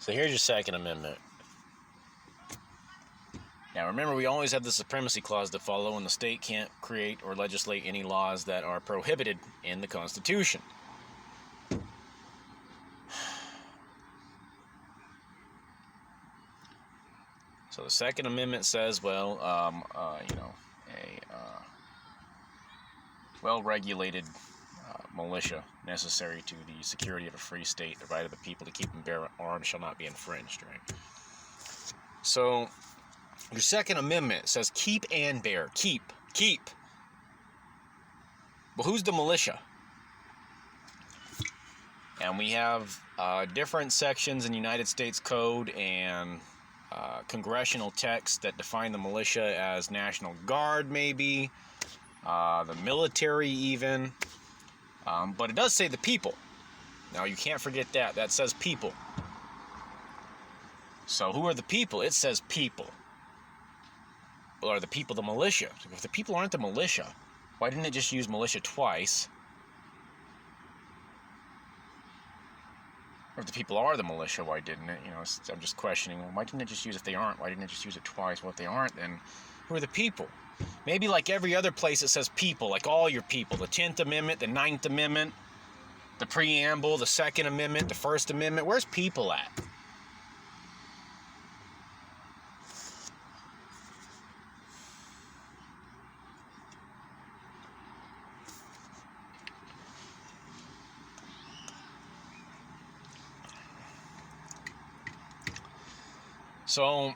So here's your Second Amendment. Now remember, we always have the Supremacy Clause to follow, and the state can't create or legislate any laws that are prohibited in the Constitution. So the Second Amendment says, well, a well-regulated militia necessary to the security of a free state, the right of the people to keep and bear arms shall not be infringed, right? So your Second Amendment says keep and bear. Keep. Well, who's the militia? And we have different sections in the United States Code and congressional texts that define the militia as National Guard, maybe, the military even. But it does say the people. Now, you can't forget that. That says people. So who are the people? It says people. Well, are the people the militia? If the people aren't the militia, why didn't it just use militia twice? Or if the people are the militia, why didn't it? I'm just questioning, well, why didn't it just use, if they aren't, why didn't it just use it twice? Well, if they aren't, then who are the people? Maybe like every other place it says people, like all your people. The 10th Amendment, the 9th Amendment, the preamble, the Second Amendment, the First Amendment. Where's people at? So,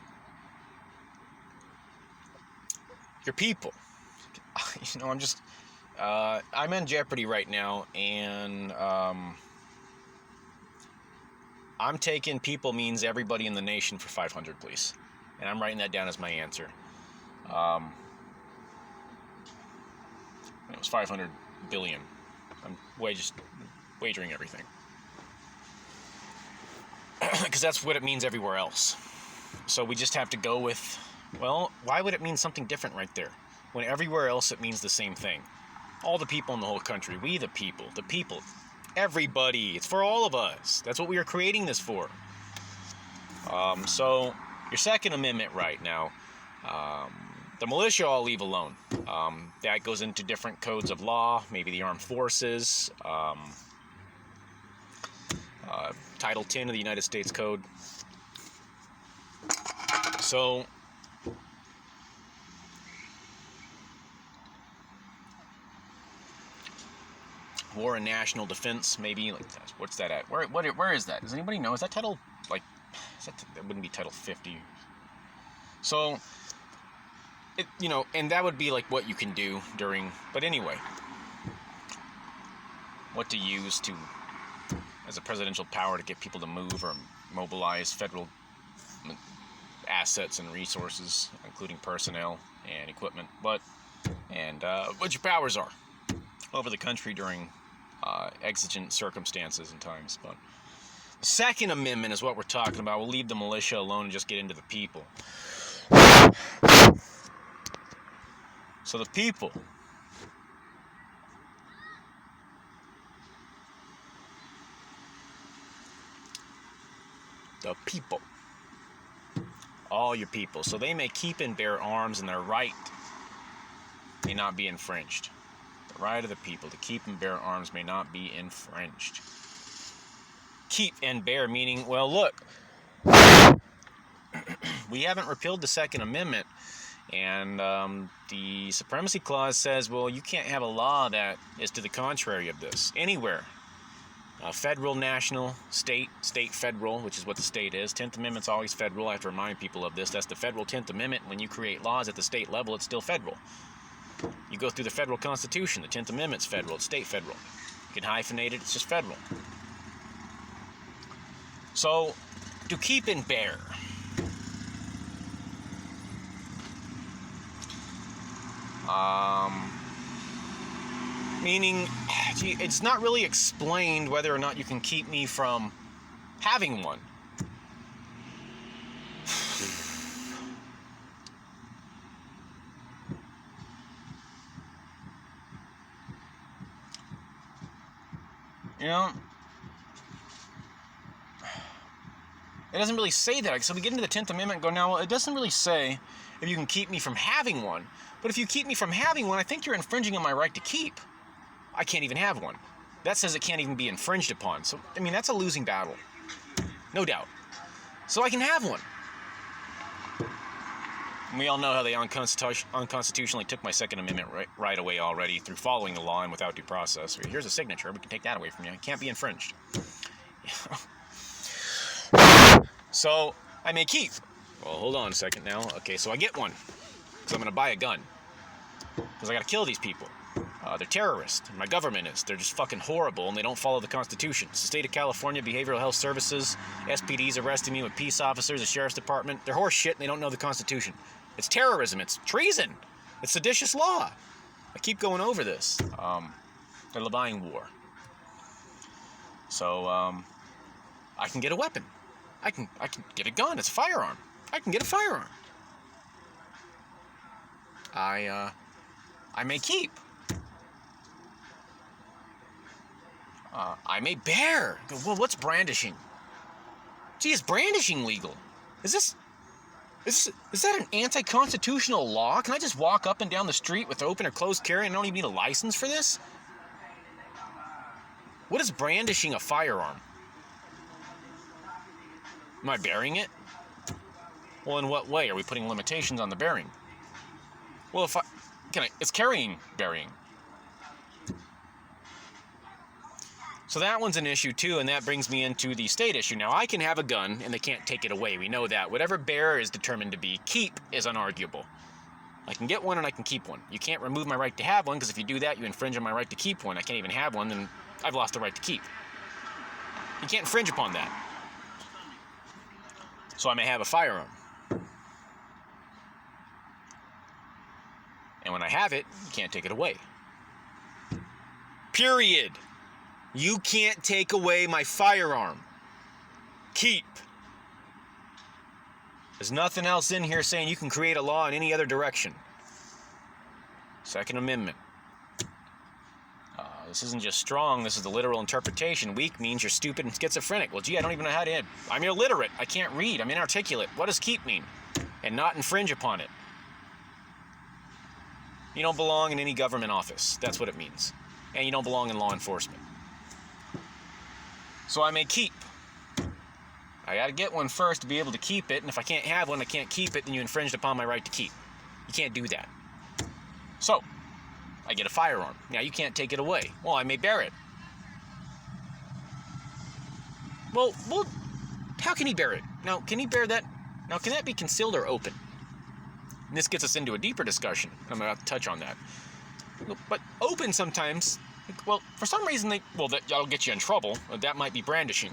your people. I'm in jeopardy right now, and I'm taking people means everybody in the nation for 500, please. And I'm writing that down as my answer. It was 500 billion. I'm just wagering everything. Because that's what it means everywhere else. So we just have to go with, well, why would it mean something different right there? When everywhere else it means the same thing. All the people in the whole country, we the people, everybody, it's for all of us. That's what we are creating this for. So your Second Amendment right now, the militia I'll leave alone. That goes into different codes of law, maybe the armed forces, Title 10 of the United States Code. So war and national defense, maybe, like, what's that at? Where is that? Does anybody know? Is that title, like, that wouldn't be Title 50. So, and that would be like what you can do during, but anyway, what to use as a presidential power to get people to move or mobilize federal assets and resources, including personnel and equipment, what your powers are over the country during exigent circumstances and times. But the Second Amendment is what we're talking about. We'll leave the militia alone and just get into the people. So the people. The people. All your people. So they may keep and bear arms, and their right may not be infringed. The right of the people to keep and bear arms may not be infringed. Keep and bear meaning, well, look, we haven't repealed the Second Amendment, and the Supremacy Clause says, well, you can't have a law that is to the contrary of this anywhere. Federal, national, state, federal, which is what the state is. 10th Amendment's always federal. I have to remind people of this. That's the federal 10th Amendment. When you create laws at the state level, it's still federal. You go through the federal Constitution. The 10th Amendment's federal. It's state federal. You can hyphenate it. It's just federal. So, to keep and bear. Meaning, it's not really explained whether or not you can keep me from having one. It doesn't really say that. So we get into the 10th Amendment and go, now, well, it doesn't really say if you can keep me from having one. But if you keep me from having one, I think you're infringing on my right to keep. I can't even have one. That says it can't even be infringed upon. So, I mean, that's a losing battle. No doubt. So I can have one. And we all know how they unconstitutionally took my Second Amendment right away already through following the law and without due process. Here's a signature. We can take that away from you. It can't be infringed. So I may keep. Well, hold on a second now. Okay, so I get one because I'm going to buy a gun because I got to kill these people. They're terrorists. My government is. They're just fucking horrible, and they don't follow the Constitution. It's the state of California, Behavioral Health Services, SPD's arresting me with peace officers, the Sheriff's Department. They're horse shit, and they don't know the Constitution. It's terrorism. It's treason. It's seditious law. I keep going over this. They're buying war. So, I can get a weapon. I can get a gun. It's a firearm. I can get a firearm. I may keep. I may bear. Well, what's brandishing? Gee, is brandishing legal? Is that an anti-constitutional law? Can I just walk up and down the street with open or closed carry and I don't even need a license for this? What is brandishing a firearm? Am I bearing it? Well, in what way? Are we putting limitations on the bearing? Well, it's carrying bearing. So that one's an issue too, and that brings me into the state issue. Now, I can have a gun, and they can't take it away. We know that. Whatever bearer is determined to be, keep is unarguable. I can get one and I can keep one. You can't remove my right to have one, because if you do that, you infringe on my right to keep one. I can't even have one, then I've lost the right to keep. You can't infringe upon that. So I may have a firearm. And when I have it, you can't take it away. Period. You can't take away my firearm. Keep. There's nothing else in here saying you can create a law in any other direction. Second Amendment. This isn't just strong, this is the literal interpretation. Weak means you're stupid and schizophrenic. Well, gee, I don't even know how to... I'm illiterate. I can't read. I'm inarticulate. What does keep mean? And not infringe upon it. You don't belong in any government office. That's what it means. And you don't belong in law enforcement. So I may keep. I gotta get one first to be able to keep it, and if I can't have one, I can't keep it, then you infringed upon my right to keep. You can't do that. So, I get a firearm. Now, you can't take it away. Well, I may bear it. Well, how can he bear it? Now, can he bear that? Now, can that be concealed or open? And this gets us into a deeper discussion. I'm about to touch on that. But open sometimes... Well, for some reason, that'll get you in trouble. That might be brandishing.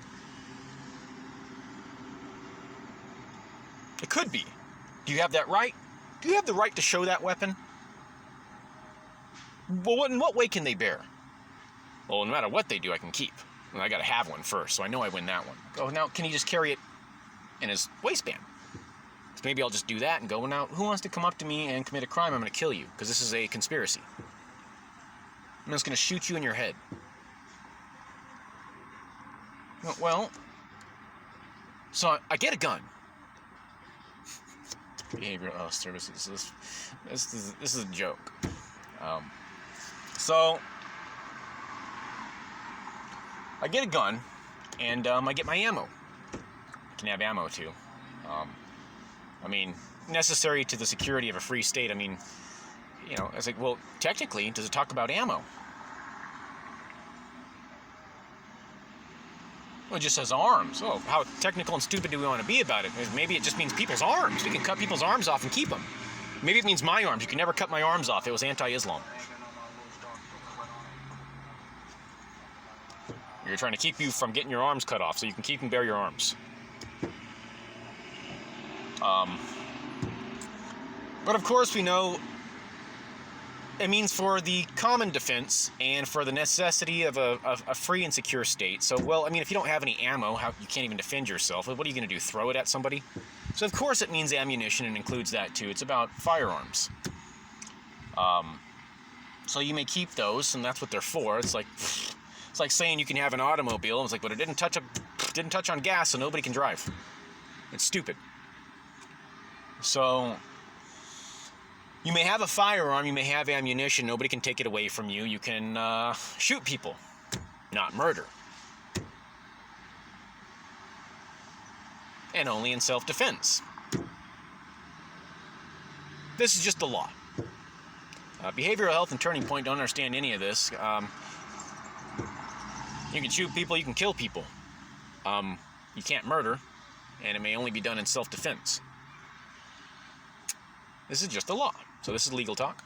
It could be. Do you have that right? Do you have the right to show that weapon? Well, in what way can they bear? Well, no matter what they do, I can keep. And I gotta have one first, so I know I win that one. Oh, now, can he just carry it in his waistband? So maybe I'll just do that and go, well, now, who wants to come up to me and commit a crime? I'm gonna kill you, because this is a conspiracy. I'm just going to shoot you in your head. Well, so I get a gun. Behavioral services. This is a joke. So I get a gun, and I get my ammo. I can have ammo too. I mean, necessary to the security of a free state. I mean, you know, I was like, well, technically, does it talk about ammo? Well, it just says arms. Oh, how technical and stupid do we want to be about it? Maybe it just means people's arms. We can cut people's arms off and keep them. Maybe it means my arms. You can never cut my arms off. It was anti-Islam. You're trying to keep you from getting your arms cut off so you can keep and bear your arms. But of course we know it means for the common defense and for the necessity of a free and secure state. So, well, I mean, if you don't have any ammo, you can't even defend yourself. What are you going to do, throw it at somebody? So, of course, it means ammunition and includes that, too. It's about firearms. So you may keep those, and that's what they're for. It's like saying you can have an automobile. It's like, but it didn't touch on gas, so nobody can drive. It's stupid. So, you may have a firearm, you may have ammunition, nobody can take it away from you. You can shoot people, not murder. And only in self-defense. This is just the law. Behavioral health and Turning Point don't understand any of this. You can shoot people, you can kill people. You can't murder, and it may only be done in self-defense. This is just the law. So this is legal talk.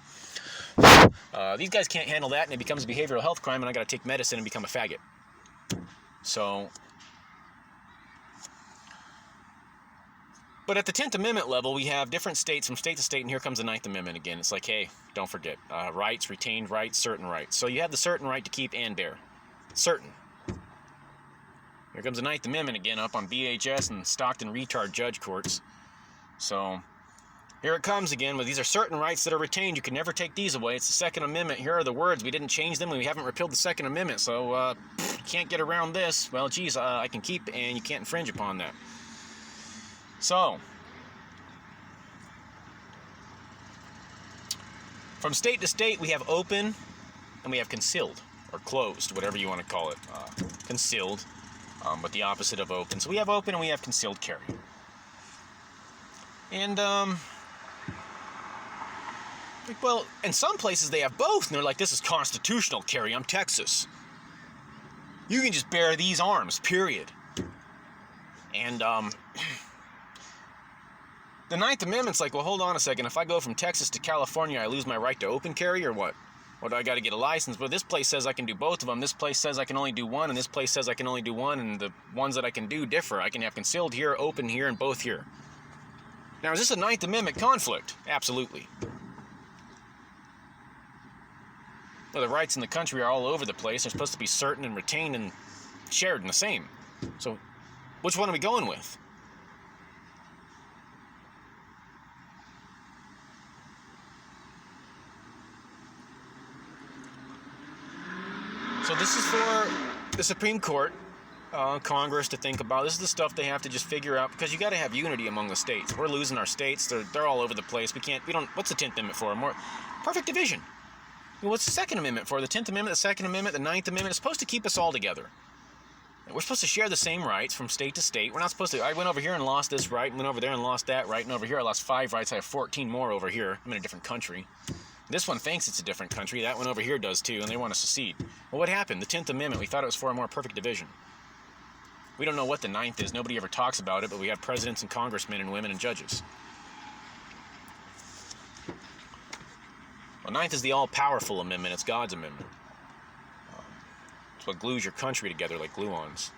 These guys can't handle that, and it becomes a behavioral health crime, and I got to take medicine and become a faggot. So, but at the 10th Amendment level, we have different states from state to state, and here comes the 9th Amendment again. It's like, hey, don't forget, rights, retained rights, certain rights. So you have the certain right to keep and bear. Certain. Here comes the 9th Amendment again up on BHS and Stockton retard judge courts. So, here it comes again, but these are certain rights that are retained. You can never take these away. It's the Second Amendment. Here are the words. We didn't change them. We haven't repealed the Second Amendment, so you can't get around this. Well, geez, I can keep, and you can't infringe upon that. So, from state to state, we have open and we have concealed, or closed, whatever you want to call it. Concealed, but the opposite of open. So we have open and we have concealed carry. And, well, in some places they have both, and they're like, this is constitutional carry. I'm Texas. You can just bear these arms, period. And, the 9th Amendment's like, well, hold on a second. If I go from Texas to California, I lose my right to open carry, or what? Or do I got to get a license? But this place says I can do both of them. This place says I can only do one, and this place says I can only do one, and the ones that I can do differ. I can have concealed here, open here, and both here. Now, is this a 9th Amendment conflict? Absolutely. Well, the rights in the country are all over the place. They're supposed to be certain and retained and shared in the same. So, which one are we going with? So this is for the Supreme Court, Congress to think about. This is the stuff they have to just figure out, because you got to have unity among the states. We're losing our states. They're all over the place. What's the 10th Amendment for? More perfect division. What's the Second Amendment for? The 10th Amendment, the Second Amendment, the 9th Amendment is supposed to keep us all together. We're supposed to share the same rights from state to state. We're not supposed to, I went over here and lost this right, and went over there and lost that right, and over here I lost 5 rights. I have 14 more over here. I'm in a different country. This one thinks it's a different country. That one over here does too, and they want to secede. Well, what happened? The 10th Amendment, we thought it was for a more perfect division. We don't know what the 9th is. Nobody ever talks about it, but we have presidents and congressmen and women and judges. Well, 9th is the all-powerful amendment. It's God's amendment. It's what glues your country together like glue-ons.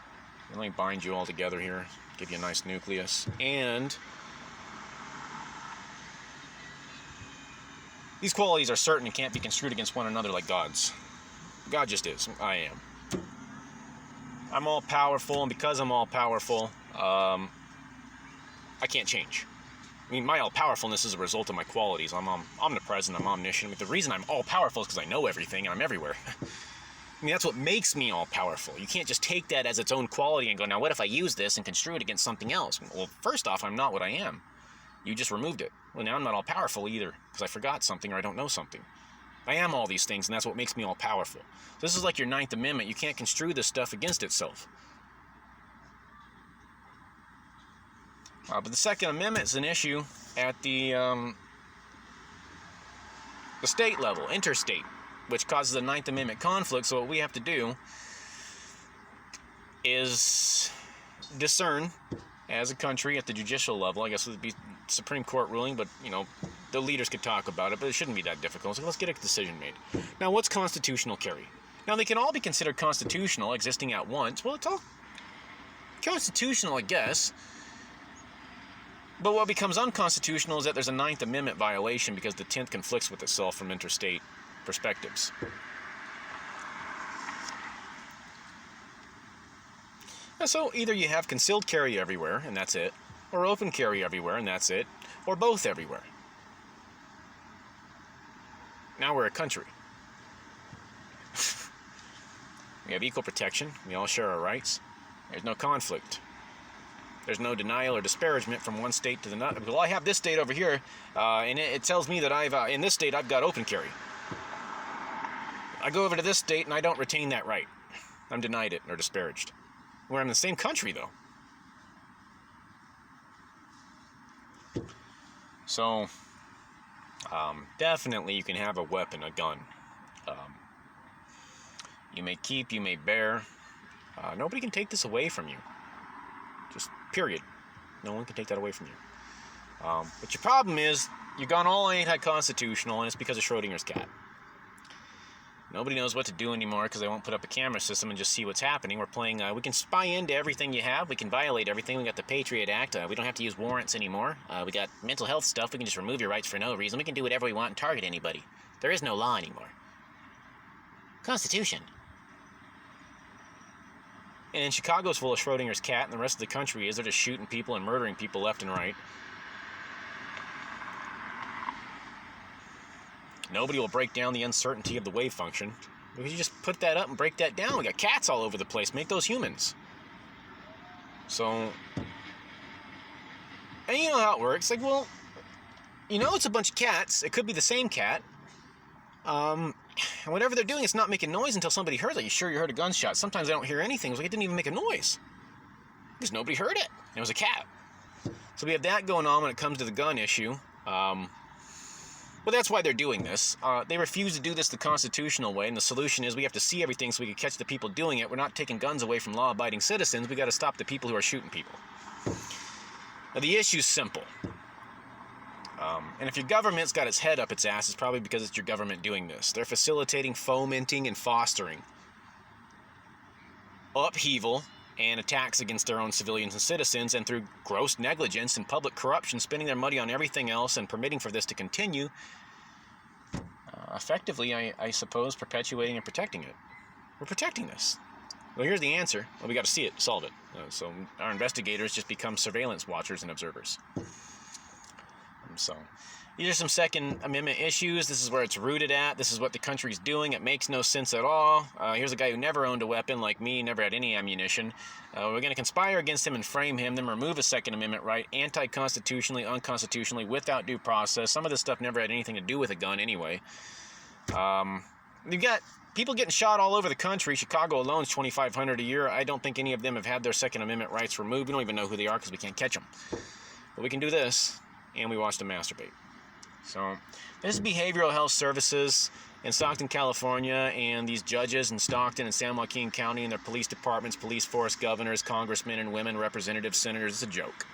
It only binds you all together here, give you a nice nucleus, and these qualities are certain and can't be construed against one another like God's. God just is. I am. I'm all-powerful, and because I'm all-powerful, I can't change. I mean, my all-powerfulness is a result of my qualities. I'm omnipresent, I'm omniscient. I mean, the reason I'm all-powerful is because I know everything, and I'm everywhere. I mean, that's what makes me all-powerful. You can't just take that as its own quality and go, now what if I use this and construe it against something else? Well, first off, I'm not what I am. You just removed it. Well, now I'm not all-powerful either, because I forgot something or I don't know something. I am all these things, and that's what makes me all-powerful. So this is like your 9th Amendment. You can't construe this stuff against itself. But the Second Amendment is an issue at the state level, interstate, which causes a 9th Amendment conflict. So what we have to do is discern as a country at the judicial level. I guess it would be Supreme Court ruling, but, you know, the leaders could talk about it, but it shouldn't be that difficult. So let's get a decision made. Now, what's constitutional carry? Now, they can all be considered constitutional, existing at once. Well, it's all constitutional, I guess. But what becomes unconstitutional is that there's a 9th Amendment violation because the 10th conflicts with itself from interstate perspectives. And so either you have concealed carry everywhere, and that's it, or open carry everywhere, and that's it, or both everywhere. Now we're a country. We have equal protection. We all share our rights. There's no conflict. There's no denial or disparagement from one state to the other. Well, I have this state over here, and it tells me that in this state I've got open carry. I go over to this state and I don't retain that right. I'm denied it or disparaged. We're in the same country, though. So, definitely you can have a weapon, a gun. You may keep, you may bear. Nobody can take this away from you. Just period. No one can take that away from you. But your problem is, your gun all ain't constitutional, and it's because of Schrodinger's cat. Nobody knows what to do anymore because they won't put up a camera system and just see what's happening. We're playing, we can spy into everything you have. We can violate everything. We got the Patriot Act. We don't have to use warrants anymore. We got mental health stuff. We can just remove your rights for no reason. We can do whatever we want and target anybody. There is no law anymore. Constitution. And Chicago's full of Schrodinger's cat, and the rest of the country is. They're just shooting people and murdering people left and right. Nobody will break down the uncertainty of the wave function. We can just put that up and break that down. We got cats all over the place. Make those humans. So, and you know how it works. Like, well, you know it's a bunch of cats. It could be the same cat. And whatever they're doing, it's not making noise until somebody heard it. You sure you heard a gunshot? Sometimes I don't hear anything. It's like it didn't even make a noise. Because nobody heard it. It was a cat. So we have that going on when it comes to the gun issue. Well, that's why they're doing this. They refuse to do this the constitutional way, and the solution is we have to see everything so we can catch the people doing it. We're not taking guns away from law-abiding citizens. We got to stop the people who are shooting people. Now, the issue's simple. And if your government's got its head up its ass, it's probably because it's your government doing this. They're facilitating, fomenting, and fostering upheaval and attacks against their own civilians and citizens, and through gross negligence and public corruption, spending their money on everything else and permitting for this to continue, effectively, I suppose, perpetuating and protecting it. We're protecting this. Well, here's the answer. Well, we got to see it, solve it. So our investigators just become surveillance watchers and observers. So these are some Second Amendment issues. This is where it's rooted at. This is what the country's doing. It makes no sense at all. Here's a guy who never owned a weapon like me, never had any ammunition. We're going to conspire against him and frame him, then remove a Second Amendment right, anti-constitutionally, unconstitutionally, without due process. Some of this stuff never had anything to do with a gun anyway. You've got people getting shot all over the country. Chicago alone is 2,500 a year. I don't think any of them have had their Second Amendment rights removed. We don't even know who they are because we can't catch them. But we can do this, and we watch them masturbate. So this is Behavioral Health Services in Stockton, California, and these judges in Stockton and San Joaquin County and their police departments, police force, governors, congressmen and women, representatives, senators. It's a joke.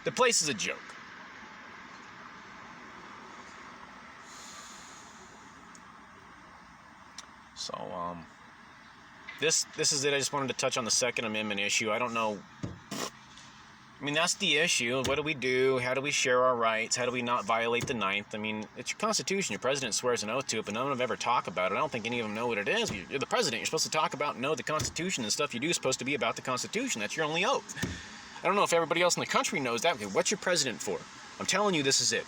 The place is a joke. So, this is it. I just wanted to touch on the Second Amendment issue. I don't know. I mean, that's the issue. What do we do? How do we share our rights? How do we not violate the Ninth? I mean, it's your Constitution. Your president swears an oath to it, but none of them ever talk about it. I don't think any of them know what it is. You're the president. You're supposed to talk about and know the Constitution, and stuff you do is supposed to be about the Constitution. That's your only oath. I don't know if everybody else in the country knows that. Okay, what's your president for? I'm telling you, this is it.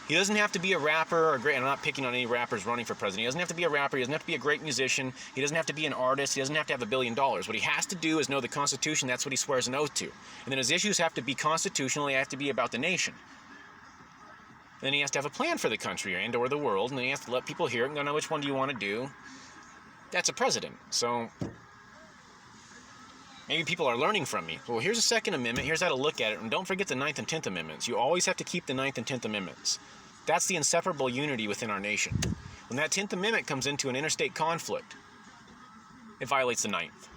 He doesn't have to be a rapper or great. I'm not picking on any rappers running for president. He doesn't have to be a rapper. He doesn't have to be a great musician. He doesn't have to be an artist. He doesn't have to have $1 billion. What he has to do is know the Constitution. That's what he swears an oath to. And then his issues have to be constitutional. They have to be about the nation. And then he has to have a plan for the country and or the world. And then he has to let people hear it and go, know which one do you want to do. That's a president. So maybe people are learning from me. Well, here's the Second Amendment. Here's how to look at it. And don't forget the 9th and 10th Amendments. You always have to keep the 9th and 10th Amendments. That's the inseparable unity within our nation. When that 10th Amendment comes into an interstate conflict, it violates the 9th.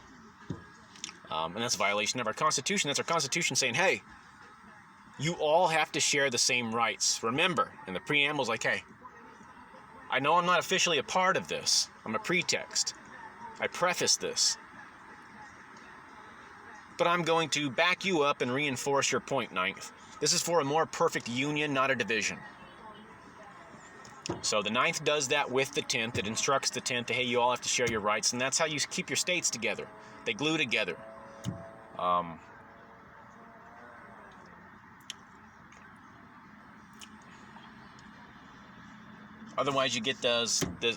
And that's a violation of our Constitution. That's our Constitution saying, hey, you all have to share the same rights. Remember, and the preamble's like, hey, I know I'm not officially a part of this. I'm a pretext. I preface this. But I'm going to back you up and reinforce your point, 9th. This is for a more perfect union, not a division. So the 9th does that with the 10th. It instructs the 10th, hey, you all have to share your rights, and that's how you keep your states together. They glue together. Otherwise, you get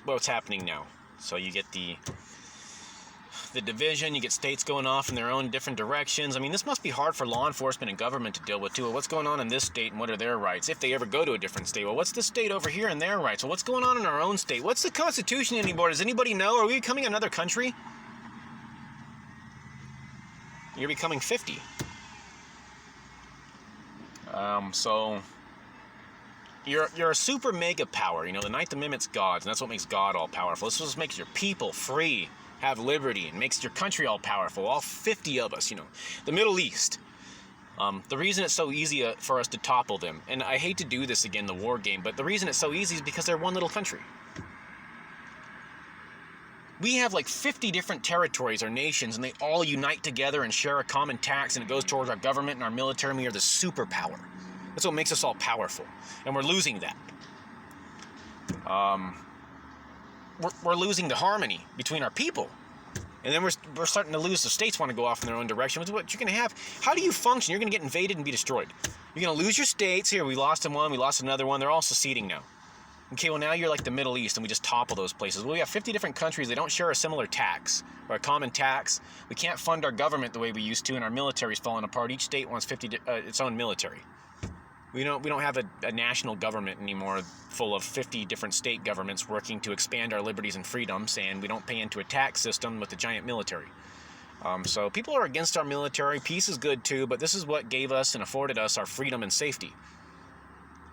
what's happening now. So you get the the division. You get states going off in their own different directions. I mean, this must be hard for law enforcement and government to deal with, too. Well, what's going on in this state and what are their rights? If they ever go to a different state, well, what's the state over here and their rights? Well, what's going on in our own state? What's the Constitution anymore? Does anybody know? Are we becoming another country? You're becoming 50. So you're a super mega power. You know, the Ninth Amendment's God's, and that's what makes God all powerful. This is what makes your people free, have liberty, and makes your country all powerful. All 50 of us, you know. The Middle East. The reason it's so easy for us to topple them, and I hate to do this again, the war game, but the reason it's so easy is because they're one little country. We have like 50 different territories or nations, and they all unite together and share a common tax, and it goes towards our government and our military, and we are the superpower. That's what makes us all powerful, and we're losing that. We're losing the harmony between our people, and then we're starting to lose. The states want to go off in their own direction. What you're going to have? How do you function? You're going to get invaded and be destroyed. You're going to lose your states. Here, we lost one, we lost another one. They're all seceding now. Okay, well now you're like the Middle East and we just topple those places. Well, we have 50 different countries. They don't share a similar tax or a common tax. We can't fund our government the way we used to, and our military's falling apart. Each state wants its own military. We don't have a national government anymore full of 50 different state governments working to expand our liberties and freedoms, and we don't pay into a tax system with a giant military. So people are against our military. Peace is good too, but this is what gave us and afforded us our freedom and safety.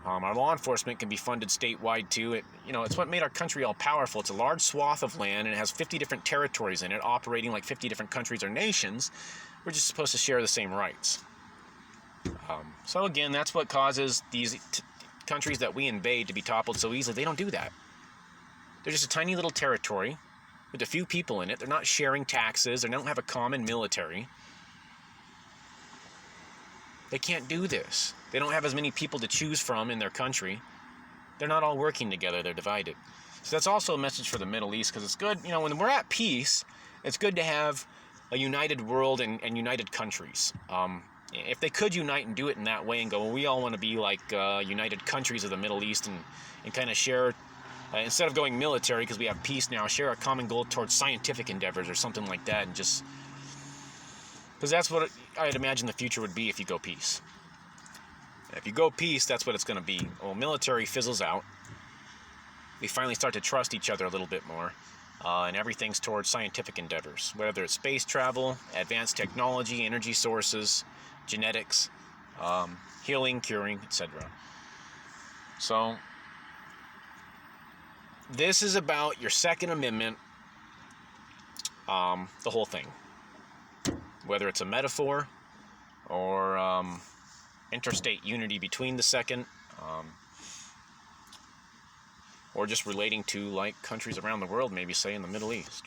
Our law enforcement can be funded statewide too. It's what made our country all powerful. It's a large swath of land, and it has 50 different territories in it, operating like 50 different countries or nations. We're just supposed to share the same rights. So again, that's what causes these countries that we invade to be toppled so easily. They don't do that. They're just a tiny little territory with a few people in it. They're not sharing taxes. They don't have a common military. They can't do this. They don't have as many people to choose from in their country. They're not all working together. They're divided. So that's also a message for the Middle East, because it's good, when we're at peace, it's good to have a united world and united countries. If they could unite and do it in that way and go, well, we all want to be like united countries of the Middle East and kind of share, instead of going military because we have peace now, share a common goal towards scientific endeavors or something like that, and just, because that's what I'd imagine the future would be if you go peace. If you go peace, that's what it's going to be. Well, military fizzles out. We finally start to trust each other a little bit more. And everything's towards scientific endeavors, whether it's space travel, advanced technology, energy sources, genetics, healing, curing, etc. So, this is about your Second Amendment, the whole thing. Whether it's a metaphor or interstate unity between the second, or just relating to like countries around the world, maybe say in the Middle East.